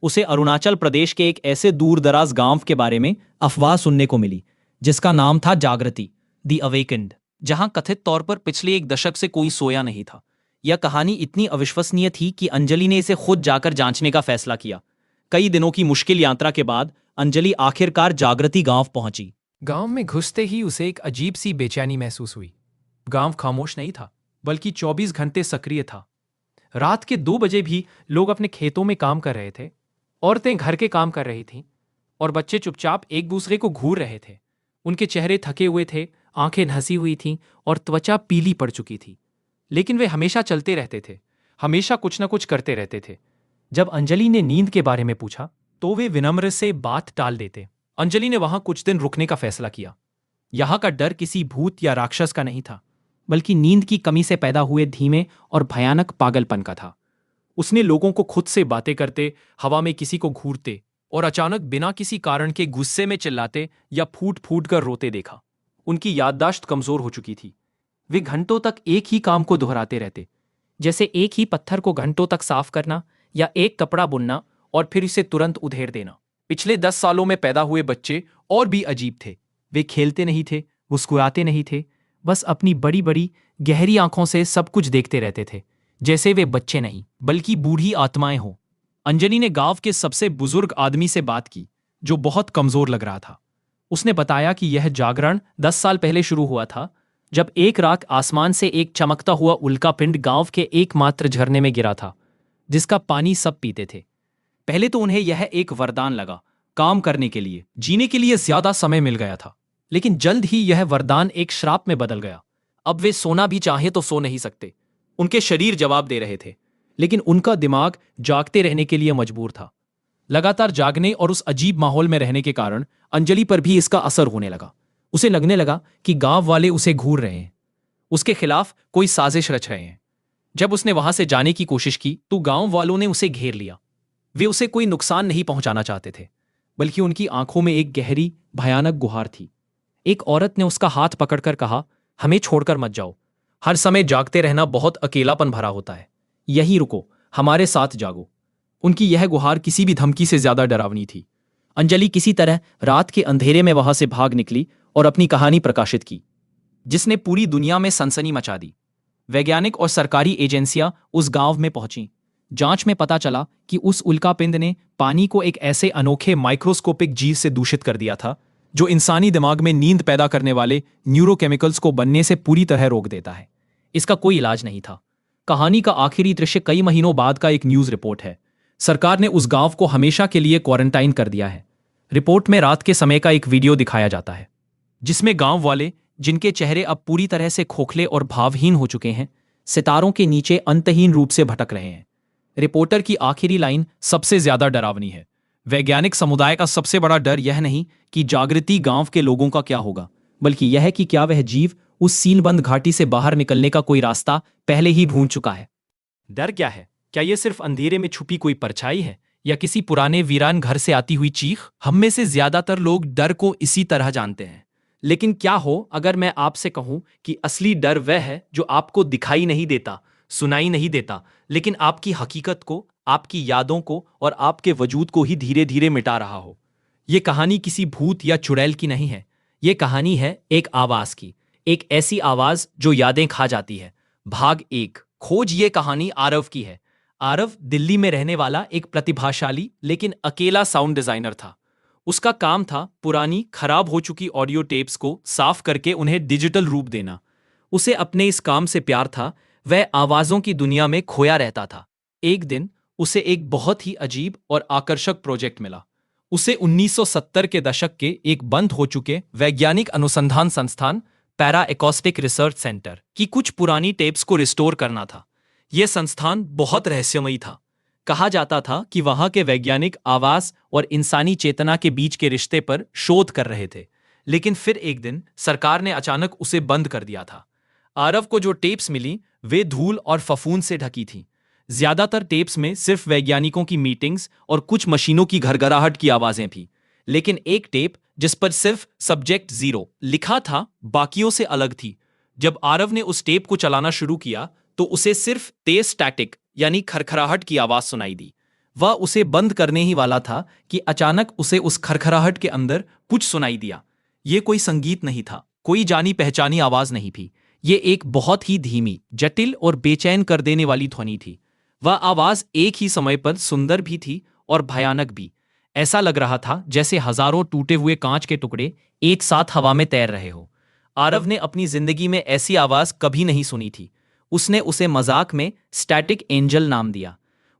उसे अरुणाचल प्रदेश के एक ऐसे दूर दराज गांव के बारे में अफवाह सुनने को मिली जिसका नाम था जागृति, दी अवेकेंड, जहां कथित तौर पर पिछले एक दशक से कोई सोया नहीं था। यह कहानी इतनी अविश्वसनीय थी कि अंजलि ने इसे खुद जाकर जांचने का फैसला किया। कई दिनों की मुश्किल यात्रा के बाद अंजलि आखिरकार जागृति गांव पहुंची। गांव में घुसते ही उसे एक अजीब सी बेचैनी महसूस हुई। गांव खामोश नहीं था, बल्कि 24 घंटे सक्रिय था। रात के 2 बजे भी लोग अपने खेतों में काम कर रहे थे, औरतें घर के काम कर रही थीं और बच्चे चुपचाप एक दूसरे को घूर रहे थे। उनके चेहरे थके हुए थे, आंखें धंसी हुई थीं और त्वचा पीली पड़ चुकी थी, लेकिन वे हमेशा चलते रहते थे, हमेशा कुछ न कुछ करते रहते थे। जब अंजलि ने नींद के बारे में पूछा तो वे विनम्र से बात टाल देते। अंजलि ने वहां कुछ दिन रुकने का फैसला किया। यहां का डर किसी भूत या राक्षस का नहीं था, बल्कि नींद की कमी से पैदा हुए धीमे और भयानक पागलपन का था। उसने लोगों को खुद से बातें करते, हवा में किसी को घूरते और अचानक बिना किसी कारण के गुस्से में चिल्लाते या फूट फूट कर रोते देखा। उनकी याददाश्त कमजोर हो चुकी थी। वे घंटों तक एक ही काम को दोहराते रहते, जैसे एक ही पत्थर को घंटों तक साफ करना या एक कपड़ा बुनना और फिर इसे तुरंत उधेड़ देना। पिछले 10 सालों में पैदा हुए बच्चे और भी अजीब थे। वे खेलते नहीं थे, मुस्कुराते नहीं थे, बस अपनी बड़ी बड़ी गहरी आंखों से सब कुछ देखते रहते थे, जैसे वे बच्चे नहीं बल्कि बूढ़ी आत्माएं हों। अंजलि ने गांव के सबसे बुजुर्ग आदमी से बात की, जो बहुत कमजोर लग रहा था। उसने बताया कि यह जागरण 10 साल पहले शुरू हुआ था, जब एक रात आसमान से एक चमकता हुआ उल्कापिंड गांव के एकमात्र झरने में गिरा था, जिसका पानी सब पीते थे। पहले तो उन्हें यह एक वरदान लगा, काम करने के लिए, जीने के लिए ज्यादा समय मिल गया था। लेकिन जल्द ही यह वरदान एक श्राप में बदल गया। अब वे सोना भी चाहे तो सो नहीं सकते। उनके शरीर जवाब दे रहे थे, लेकिन उनका दिमाग जागते रहने के लिए मजबूर था। लगातार जागने और उस अजीब माहौल में रहने के कारण अंजलि पर भी इसका असर होने लगा। उसे लगने लगा कि गांव वाले उसे घूर रहे हैं, उसके खिलाफ कोई साजिश रच रहे हैं। जब उसने वहां से जाने की कोशिश की तो गांव वालों ने उसे घेर लिया। वे उसे कोई नुकसान नहीं पहुंचाना चाहते थे, बल्कि उनकी आंखों में एक गहरी भयानक गुहार थी। एक औरत ने उसका हाथ पकड़कर कहा, हमें छोड़कर मत जाओ। हर समय जागते रहना बहुत अकेलापन भरा होता है। यहीं रुको, हमारे साथ जागो। उनकी यह गुहार किसी भी धमकी से ज्यादा डरावनी थी। अंजलि किसी तरह रात के अंधेरे में वहां से भाग निकली और अपनी कहानी प्रकाशित की, जिसने पूरी दुनिया में सनसनी मचा दी। वैज्ञानिक और सरकारी एजेंसियां उस गांव में पहुंची। जांच में पता चला कि उस उल्कापिंड ने पानी को एक ऐसे अनोखे माइक्रोस्कोपिक जीव से दूषित कर दिया था, जो इंसानी दिमाग में नींद पैदा करने वाले न्यूरोकेमिकल्स को बनने से पूरी तरह रोक देता है। इसका कोई इलाज नहीं था। कहानी का आखिरी दृश्य कई महीनों बाद का एक न्यूज रिपोर्ट है। सरकार ने उस गांव को हमेशा के लिए क्वारंटाइन कर दिया है। रिपोर्ट में रात के समय का एक वीडियो दिखाया जाता है, जिसमें गांव वाले, जिनके चेहरे अब पूरी तरह से खोखले और भावहीन हो चुके हैं, सितारों के नीचे अंतहीन रूप से भटक रहे हैं। रिपोर्टर की आखिरी लाइन सबसे ज्यादा डरावनी है। वैज्ञानिक समुदाय का सबसे बड़ा डर यह नहीं कि जागृति गांव के लोगों का क्या होगा, बल्कि यह कि क्या वह जीव उस सीलबंद घाटी से बाहर निकलने का कोई रास्ता पहले ही ढूंढ चुका है। डर क्या है? क्या यह सिर्फ अंधेरे में छुपी कोई परछाई है, या किसी पुराने वीरान घर से आती हुई चीख? हम में से ज्यादातर लोग डर को इसी तरह जानते हैं। लेकिन क्या हो अगर मैं आपसे कहूं कि असली डर वह है जो आपको दिखाई नहीं देता, सुनाई नहीं देता, लेकिन आपकी हकीकत को, आपकी यादों को और आपके वजूद को ही धीरे धीरे मिटा रहा हो। यह कहानी किसी भूत या चुड़ैल की नहीं है। यह कहानी है एक आवाज की, एक ऐसी आवाज जो यादें खा जाती है। भाग 1, खोज। ये कहानी आरव की है। आरव दिल्ली में रहने वाला एक प्रतिभाशाली लेकिन अकेला साउंड डिजाइनर था। उसका काम था पुरानी खराब हो चुकी ऑडियो टेप्स को साफ करके उन्हें डिजिटल रूप देना। उसे अपने इस काम से प्यार था। वह आवाजों की दुनिया में खोया रहता था। एक दिन उसे एक बहुत ही अजीब और आकर्षक प्रोजेक्ट मिला। उसे 1970 के दशक के एक बंद हो चुके वैज्ञानिक अनुसंधान संस्थान पैरा एकॉस्टिक रिसर्च सेंटर की कुछ पुरानी टेप्स को रिस्टोर करना था। यह संस्थान बहुत रहस्यमयी था। कहा जाता था कि वहां के वैज्ञानिक आवाज और इंसानी चेतना के बीच के रिश्ते पर शोध कर रहे थे। लेकिन फिर एक दिन सरकार ने अचानक उसे बंद कर दिया था। आरव को जो टेप्स मिली वे धूल और फफूंद से ढकी थीं। ज्यादातर टेप्स में सिर्फ वैज्ञानिकों की मीटिंग्स और कुछ मशीनों की घरघराहट की आवाजें थीं। लेकिन एक टेप जिस पर सिर्फ सब्जेक्ट 0 लिखा था, बाकियों से अलग थी। जब आरव ने उस टेप को चलाना शुरू किया तो उसे सिर्फ तेज स्टैटिक यानी खरखराहट की आवाज सुनाई दी। वह उसे बंद करने ही वाला था कि अचानक उसे उस खरखराहट के अंदर कुछ सुनाई दिया। ये कोई संगीत नहीं था, कोई जानी पहचानी आवाज नहीं थी। ये एक बहुत ही धीमी, जटिल और बेचैन कर देने वाली ध्वनि थी। वह आवाज एक ही समय पर सुंदर भी थी और भयानक भी। ऐसा लग रहा था जैसे हजारों टूटे हुए कांच के टुकड़े एक साथ हवा में तैर रहे हो। आरव ने अपनी जिंदगी में ऐसी आवाज कभी नहीं सुनी थी। उसने उसे मजाक में स्टैटिक एंजल नाम दिया।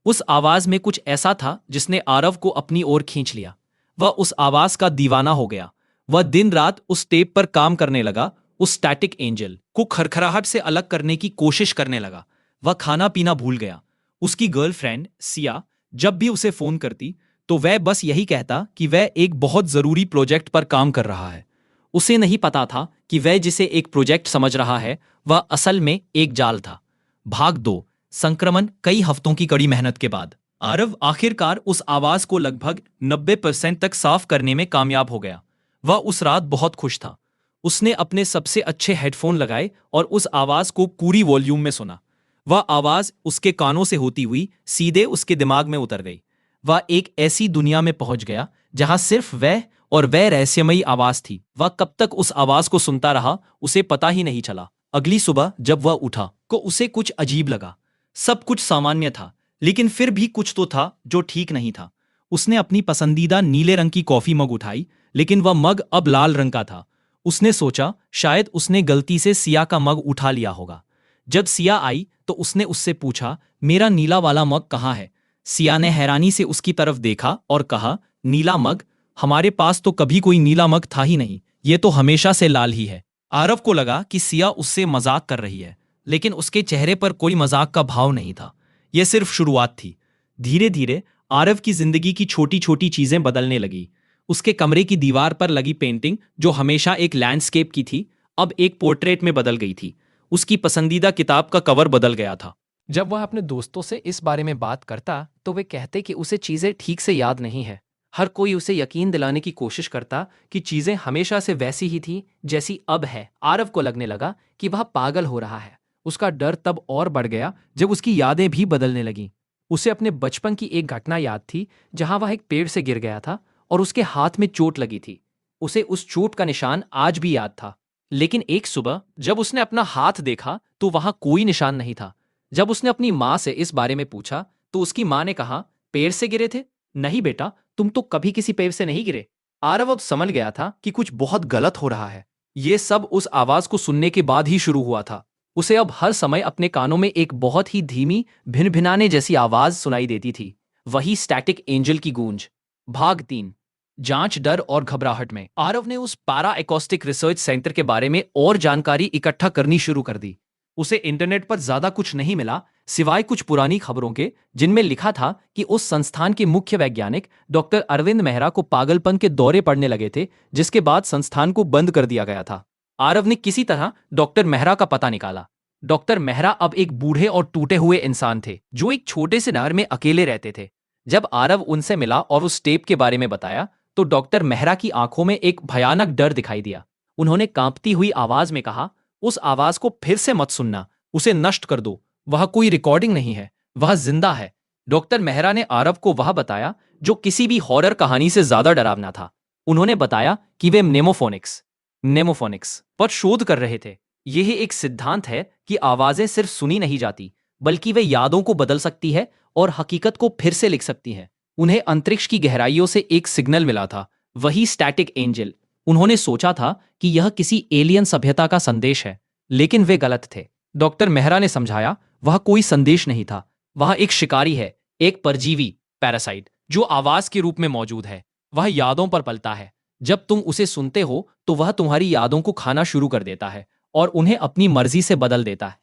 उस आवाज में कुछ ऐसा था जिसने आरव को अपनी ओर खींच लिया। वह उस आवाज का दीवाना हो गया। वह दिन रात उस टेप पर काम करने लगा, उस स्टैटिक एंजल को खरखराहट से अलग करने की कोशिश करने लगा। वह खाना पीना भूल गया। उसकी गर्लफ्रेंड सिया जब भी उसे फोन करती तो वह बस यही कहता कि वह एक बहुत जरूरी प्रोजेक्ट पर काम कर रहा है। उसे नहीं पता था कि वह जिसे एक प्रोजेक्ट समझ रहा है वह असल में एक जाल था। भाग 2, संक्रमण। कई हफ्तों की कड़ी मेहनत के बाद आरव आखिरकार उस आवाज को लगभग 90% तक साफ करने में कामयाब हो गया। वह उस रात बहुत खुश था। उसने अपने सबसे अच्छे हेडफोन लगाए और उस आवाज को पूरी वॉल्यूम में सुना। वह आवाज उसके कानों से होती हुई सीधे उसके दिमाग में उतर गई। वह एक ऐसी दुनिया में पहुंच गया जहां सिर्फ वह और वह रहस्यमयी आवाज थी। वह कब तक उस आवाज को सुनता रहा उसे पता ही नहीं चला। अगली सुबह जब वह उठा तो उसे कुछ अजीब लगा। सब कुछ सामान्य था, लेकिन फिर भी कुछ तो था जो ठीक नहीं था। उसने अपनी पसंदीदा नीले रंग की कॉफी मग उठाई, लेकिन वह मग अब लाल रंग का था। उसने सोचा शायद उसने गलती से सिया का मग उठा लिया होगा। जब सिया आई तो उसने उससे पूछा, मेरा नीला वाला मग कहाँ है? सिया ने हैरानी से उसकी तरफ देखा और कहा, नीला मग? हमारे पास तो कभी कोई नीला मग था ही नहीं, ये तो हमेशा से लाल ही है। आरव को लगा कि सिया उससे मजाक कर रही है, लेकिन उसके चेहरे पर कोई मजाक का भाव नहीं था। यह सिर्फ शुरुआत थी। धीरे धीरे आरव की जिंदगी की छोटी छोटी चीजें बदलने लगी। उसके कमरे की दीवार पर लगी पेंटिंग, जो हमेशा एक लैंडस्केप की थी, अब एक पोर्ट्रेट में बदल गई थी। उसकी पसंदीदा किताब का कवर बदल गया था। जब वह अपने दोस्तों से इस बारे में बात करता तो वे कहते कि उसे चीजें ठीक से याद नहीं है। हर कोई उसे यकीन दिलाने की कोशिश करता कि चीजें हमेशा से वैसी ही थी जैसी अब है। आरव को लगने लगा कि वह पागल हो रहा है। उसका डर तब और बढ़ गया जब उसकी यादें भी बदलने लगीं। उसे अपने बचपन की एक घटना याद थी जहां वह एक पेड़ से गिर गया था और उसके हाथ में चोट लगी थी। उसे उस चोट का निशान आज भी याद था। लेकिन एक सुबह जब उसने अपना हाथ देखा तो वहां कोई निशान नहीं था। जब उसने अपनी माँ से इस बारे में पूछा तो उसकी माँ ने कहा, पेड़ से गिरे थे? नहीं बेटा, तुम तो कभी किसी पेड़ से नहीं गिरे। आरव अब समझ गया था कि कुछ बहुत गलत हो रहा है। ये सब उस आवाज को सुनने के बाद ही शुरू हुआ था। उसे अब हर समय अपने कानों में एक बहुत ही धीमी, भिनभिनाने जैसी आवाज सुनाई देती थी। वही स्टैटिक एंजल की गूंज। भाग 3, जांच, डर और घबराहट में आरव ने उस पैरा एकॉस्टिक रिसर्च सेंटर के बारे में और जानकारी इकट्ठा करनी शुरू कर दी। उसे इंटरनेट पर ज्यादा कुछ नहीं मिला सिवाय कुछ पुरानी खबरों के, जिनमें लिखा था कि उस संस्थान के मुख्य वैज्ञानिक डॉक्टर अरविंद मेहरा को पागलपन के दौरे पड़ने लगे थे, जिसके बाद संस्थान को बंद कर दिया गया था। आरव ने किसी तरह डॉक्टर मेहरा का पता निकाला। डॉक्टर मेहरा अब एक बूढ़े और टूटे हुए इंसान थे जो एक छोटे से नगर में अकेले रहते थे। जब आरव उनसे मिला और उस टेप के बारे में बताया तो डॉक्टर मेहरा की आंखों में एक भयानक डर दिखाई दिया। उन्होंने कांपती हुई आवाज में कहा, उस आवाज को फिर से मत सुनना, उसे नष्ट कर दो। वह कोई रिकॉर्डिंग नहीं है, वह जिंदा है। डॉक्टर मेहरा ने आरव को वह बताया जो किसी भी हॉरर कहानी से ज्यादा डरावना था। उन्होंने बताया कि वे नेमोफोनिक्स पर शोध कर रहे थे। यह एक सिद्धांत है कि आवाजें सिर्फ सुनी नहीं जाती, बल्कि वे यादों को बदल सकती है और हकीकत को फिर से लिख सकती है। उन्हें अंतरिक्ष की गहराइयों से एक सिग्नल मिला था, वही स्टैटिक एंजल। उन्होंने सोचा था कि यह किसी एलियन सभ्यता का संदेश है, लेकिन वे गलत थे। डॉक्टर मेहरा ने समझाया, वह कोई संदेश नहीं था, वह एक शिकारी है, एक परजीवी पैरासाइट जो आवाज के रूप में मौजूद है। वह यादों पर पलता है। जब तुम उसे सुनते हो तो वह तुम्हारी यादों को खाना शुरू कर देता है और उन्हें अपनी मर्जी से बदल देता है।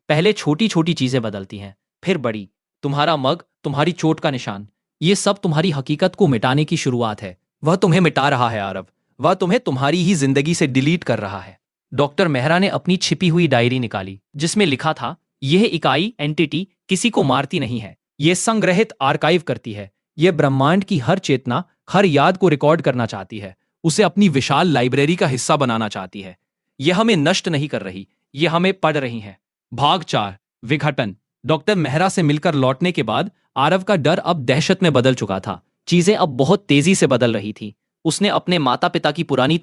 पहले छोटी छोटी चीजें बदलती हैं, फिर बड़ी। तुम्हारा मग, तुम्हारी चोट का निशान, ये सब तुम्हारी हकीकत को मिटाने की शुरुआत है। वह तुम्हें मिटा रहा है आरव, वह तुम्हें तुम्हारी ही जिंदगी से डिलीट कर रहा है। डॉक्टर मेहरा ने अपनी छिपी हुई डायरी निकाली जिसमें लिखा था, यह इकाई एंटिटी किसी को मारती नहीं है, यह संग्रहित आर्काइव करती है। यह ब्रह्मांड की हर चेतना, हर याद को रिकॉर्ड करना चाहती है, उसे अपनी विशाल लाइब्रेरी का हिस्सा बनाना चाहती है। यह हमें नष्ट नहीं कर रही, यह हमें पढ़ रही है। भाग 4, विघटन। डॉक्टर मेहरा से मिलकर लौटने के बाद आरव का डर अब दहशत में बदल चुका था। चीजें अब बहुत तेजी से बदल रही थी। उसने अपने माता पिता की पुरानी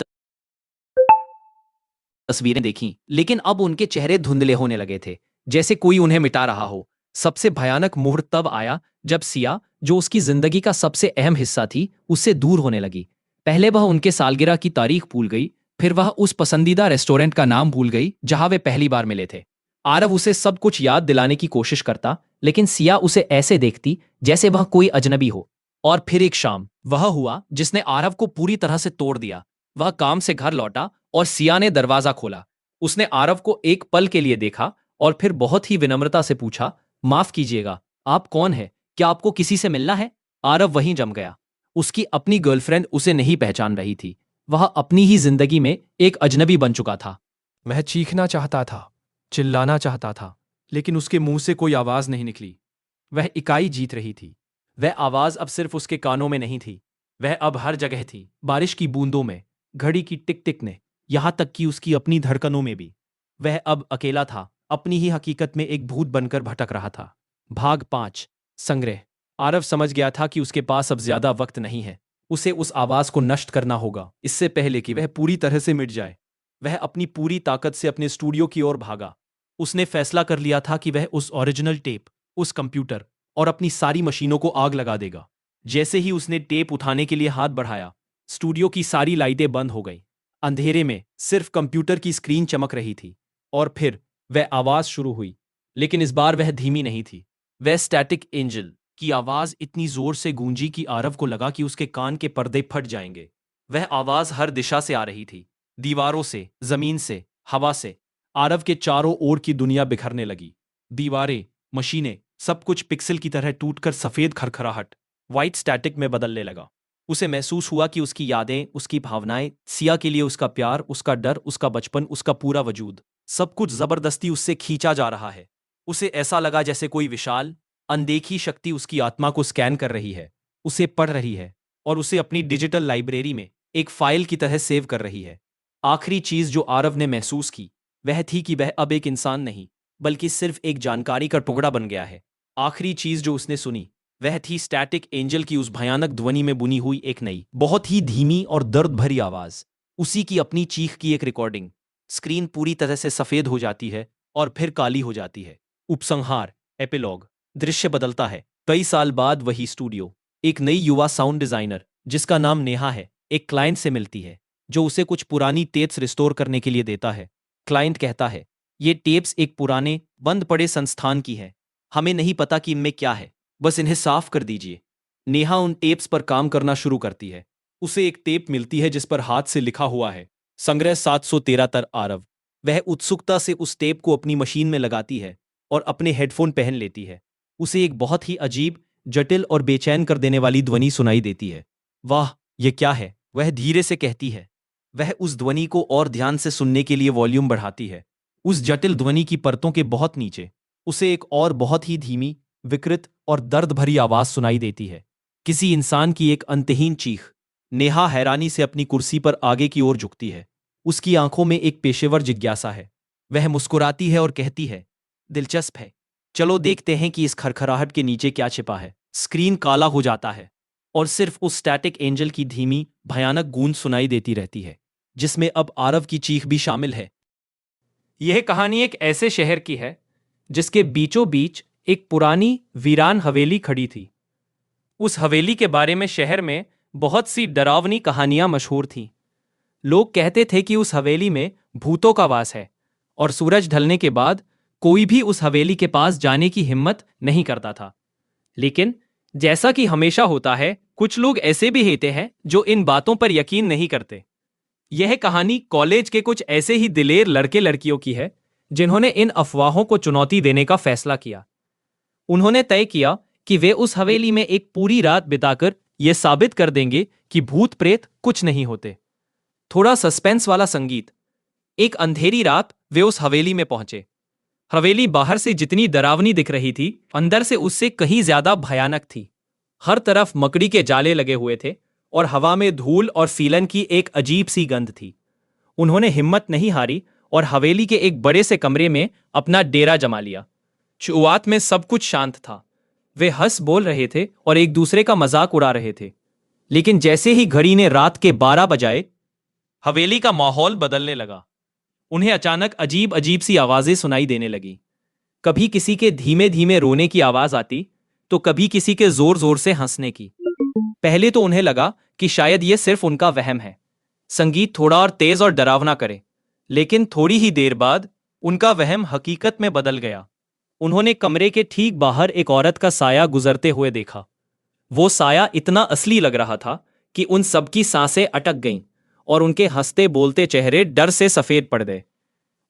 तस्वीरें देखीं, लेकिन अब उनके चेहरे धुंधले होने लगे थे, जैसे कोई उन्हें मिटा रहा हो। सबसे भयानक मुहूर्त तब आया जब सिया, जो उसकी जिंदगी का सबसे अहम हिस्सा थी, उससे दूर होने लगी। पहले वह उनके सालगिरह की तारीख भूल गई, फिर वह उस पसंदीदा रेस्टोरेंट का नाम भूल गई जहां वे पहली बार मिले थे। आरव उसे सब कुछ याद दिलाने की कोशिश करता, लेकिन सिया उसे ऐसे देखती जैसे वह कोई अजनबी हो। और फिर एक शाम वह हुआ जिसने आरव को पूरी तरह से तोड़ दिया। वह काम से घर लौटा और सिया ने दरवाजा खोला। उसने आरव को एक पल के लिए देखा और फिर बहुत ही विनम्रता से पूछा, माफ कीजिएगा, आप कौन है? क्या आपको किसी से मिलना है? आरव वहीं जम गया। उसकी अपनी गर्लफ्रेंड उसे नहीं पहचान रही थी। वह अपनी ही जिंदगी में एक अजनबी बन चुका था। वह चीखना चाहता था, चिल्लाना चाहता था, लेकिन उसके मुंह से कोई आवाज नहीं निकली। वह इकाई जीत रही थी। वह आवाज अब सिर्फ उसके कानों में नहीं थी, वह अब हर जगह थी। बारिश की बूंदों में, घड़ी की टिक टिक ने, यहां तक कि उसकी अपनी धड़कनों में भी। वह अब अकेला था, अपनी ही हकीकत में एक भूत बनकर भटक रहा था। भाग 5 संग्रह। आरव समझ गया था कि उसके पास अब ज्यादा वक्त नहीं है। उसे उस आवाज को नष्ट करना होगा, इससे पहले कि वह पूरी तरह से मिट जाए। वह अपनी पूरी ताकत से अपने स्टूडियो की ओर भागा। उसने फैसला कर लिया था कि वह उस ओरिजिनल टेप, उस कंप्यूटर और अपनी सारी मशीनों को आग लगा देगा। जैसे ही उसने टेप उठाने के लिए हाथ बढ़ाया, स्टूडियो की सारी लाइटें बंद हो गईं। अंधेरे में सिर्फ कंप्यूटर की स्क्रीन चमक रही थी। और फिर वह आवाज शुरू हुई, लेकिन इस बार वह धीमी नहीं थी। वह स्टैटिक एंजल की आवाज इतनी जोर से गूंजी कि आरव को लगा कि उसके कान के पर्दे फट जाएंगे। वह आवाज हर दिशा से आ रही थी, दीवारों से, जमीन से, हवा से। आरव के चारों ओर की दुनिया बिखरने लगी। दीवारें, मशीनें, सब कुछ पिक्सल की तरह टूटकर सफेद खरखराहट, व्हाइट स्टैटिक में बदलने लगा। उसे महसूस हुआ कि उसकी यादें, उसकी भावनाएं, सिया के लिए उसका प्यार, उसका डर, उसका बचपन, उसका पूरा वजूद, सब कुछ जबरदस्ती उससे खींचा जा रहा है। उसे ऐसा लगा जैसे कोई विशाल, अनदेखी शक्ति उसकी आत्मा को स्कैन कर रही है, उसे पढ़ रही है और उसे अपनी डिजिटल लाइब्रेरी में एक फाइल की तरह सेव कर रही है। आखिरी चीज जो आरव ने महसूस की वह थी कि वह अब एक इंसान नहीं, बल्कि सिर्फ एक जानकारी का टुकड़ा बन गया है। आखिरी चीज जो उसने सुनी वह थी स्टैटिक एंजल की उस भयानक ध्वनि में बुनी हुई एक नई, बहुत ही धीमी और दर्द भरी आवाज। उसी की अपनी चीख की एक रिकॉर्डिंग। स्क्रीन पूरी तरह से सफेद हो जाती है और फिर काली हो जाती है। उपसंहार, एपिलॉग। दृश्य बदलता है। कई साल बाद वही स्टूडियो। एक नई युवा साउंड डिजाइनर जिसका नाम नेहा है, एक क्लाइंट से मिलती है जो उसे कुछ पुरानी टेप्स रिस्टोर करने के लिए देता है। क्लाइंट कहता है, ये टेप्स एक पुराने, बंद पड़े संस्थान की है। हमें नहीं पता कि इनमें क्या है, बस इन्हें साफ कर दीजिए। नेहा उन टेप्स पर काम करना शुरू करती है। उसे एक टेप मिलती है जिस पर हाथ से लिखा हुआ है, संग्रह 713 तर आरव। वह उत्सुकता से उस टेप को अपनी मशीन में लगाती है और अपने हेडफोन पहन लेती है। उसे एक बहुत ही अजीब, जटिल और बेचैन कर देने वाली ध्वनि सुनाई देती है। वाह, ये क्या है? वह धीरे से कहती है। वह उस ध्वनि को और ध्यान से सुनने के लिए वॉल्यूम बढ़ाती है। उस जटिल ध्वनि की परतों के बहुत नीचे उसे एक और बहुत ही धीमी, विकृत और दर्द भरी आवाज सुनाई देती है, किसी इंसान की एक अंतहीन चीख। नेहा हैरानी से अपनी कुर्सी पर आगे की ओर झुकती है। उसकी आंखों में एक पेशेवर जिज्ञासा है। वह मुस्कुराती है और कहती है, दिलचस्प है, चलो देखते हैं कि इस खरखराहट के नीचे क्या छिपा है। स्क्रीन काला हो जाता है और सिर्फ उस स्टैटिक एंजल की धीमी, भयानक गूंज सुनाई देती रहती है, जिसमें अब आरव की चीख भी शामिल है। यह कहानी एक ऐसे शहर की है जिसके बीचों बीच एक पुरानी, वीरान हवेली खड़ी थी। उस हवेली के बारे में शहर में बहुत सी डरावनी कहानियां मशहूर थीं। लोग कहते थे कि उस हवेली में भूतों का वास है और सूरज ढलने के बाद कोई भी उस हवेली के पास जाने की हिम्मत नहीं करता था। लेकिन जैसा कि हमेशा होता है, कुछ लोग ऐसे भी होते हैं जो इन बातों पर यकीन नहीं करते। यह कहानी कॉलेज के कुछ ऐसे ही दिलेर लड़के लड़कियों की है जिन्होंने इन अफवाहों को चुनौती देने का फैसला किया। उन्होंने तय किया कि वे उस हवेली में एक पूरी रात बिताकर यह साबित कर देंगे कि भूत प्रेत कुछ नहीं होते। थोड़ा सस्पेंस वाला संगीत। एक अंधेरी रात वे उस हवेली में पहुंचे। हवेली बाहर से जितनी डरावनी दिख रही थी, अंदर से उससे कहीं ज्यादा भयानक थी। हर तरफ मकड़ी के जाले लगे हुए थे और हवा में धूल और सीलन की एक अजीब सी गंध थी। उन्होंने हिम्मत नहीं हारी और हवेली के एक बड़े से कमरे में अपना डेरा जमा लिया। शुरुआत में सब कुछ शांत था। वे हंस बोल रहे थे और एक दूसरे का मजाक उड़ा रहे थे। लेकिन जैसे ही घड़ी ने रात के 12 बजाए, हवेली का माहौल बदलने लगा। उन्हें अचानक अजीब अजीब सी आवाजें सुनाई देने लगी। कभी किसी के धीमे धीमे रोने की आवाज आती, तो कभी किसी के जोर जोर से हंसने की। पहले तो उन्हें लगा कि शायद यह सिर्फ उनका वहम है, संगीत थोड़ा और तेज और डरावना करे। लेकिन थोड़ी ही देर बाद उनका वहम हकीकत में बदल गया। उन्होंने कमरे के ठीक बाहर एक औरत का साया गुजरते हुए देखा। वो साया इतना असली लग रहा था कि उन सबकी सांसें अटक गईं और उनके हंसते बोलते चेहरे डर से सफेद पड़ गए।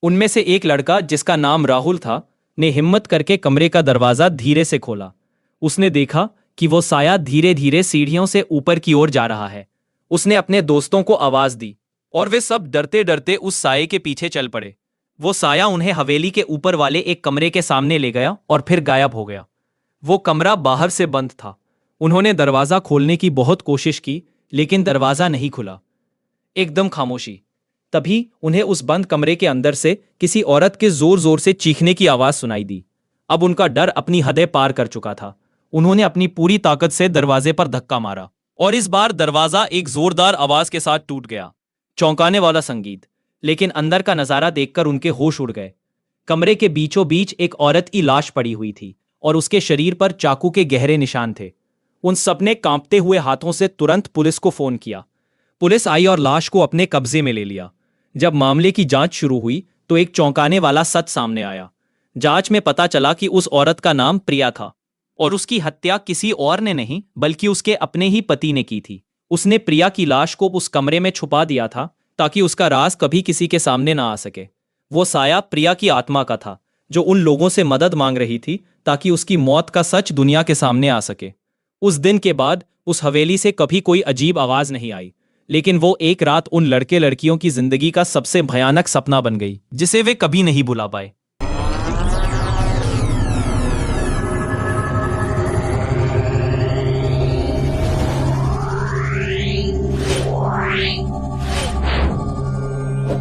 उनमें से एक लड़का, जिसका नाम राहुल था, ने हिम्मत करके कमरे का दरवाजा धीरे से खोला। उसने देखा कि वो साया धीरे धीरे सीढ़ियों से ऊपर की ओर जा रहा है। उसने अपने दोस्तों को आवाज दी और वे सब डरते डरते उस साये के पीछे चल पड़े। वो साया उन्हें हवेली के ऊपर वाले एक कमरे के सामने ले गया और फिर गायब हो गया। वो कमरा बाहर से बंद था। उन्होंने दरवाजा खोलने की बहुत कोशिश की, लेकिन दरवाजा नहीं खुला। एकदम खामोशी। तभी उन्हें उस बंद कमरे के अंदर से किसी औरत के जोर जोर से चीखने की आवाज सुनाई दी। अब उनका डर अपनी हदें पार कर चुका था। उन्होंने अपनी पूरी ताकत से दरवाजे पर धक्का मारा और इस बार दरवाजा एक जोरदार आवाज के साथ टूट गया। चौंकाने वाला संगीत, लेकिन अंदर का नजारा देखकर उनके होश उड़ गए। कमरे के बीचों बीच एक औरत की लाश पड़ी हुई थी और उसके शरीर पर चाकू के गहरे निशान थे। उन सबने कांपते हुए हाथों से तुरंत पुलिस को फोन किया। पुलिस आई और लाश को अपने कब्जे में ले लिया। जब मामले की जांच शुरू हुई तो एक चौंकाने वाला सच सामने आया। जांच में पता चला कि उस औरत का नाम प्रिया था और उसकी हत्या किसी और ने नहीं बल्कि उसके अपने ही पति ने की थी। उसने प्रिया की लाश को उस कमरे में छुपा दिया था ताकि उसका राज कभी किसी के सामने ना आ सके। वो साया प्रिया की आत्मा का था, जो उन लोगों से मदद मांग रही थी ताकि उसकी मौत का सच दुनिया के सामने आ सके। उस दिन के बाद उस हवेली से कभी कोई अजीब आवाज नहीं आई, लेकिन वो एक रात उन लड़के लड़कियों की जिंदगी का सबसे भयानक सपना बन गई, जिसे वे कभी नहीं भुला पाए।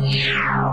Yeah.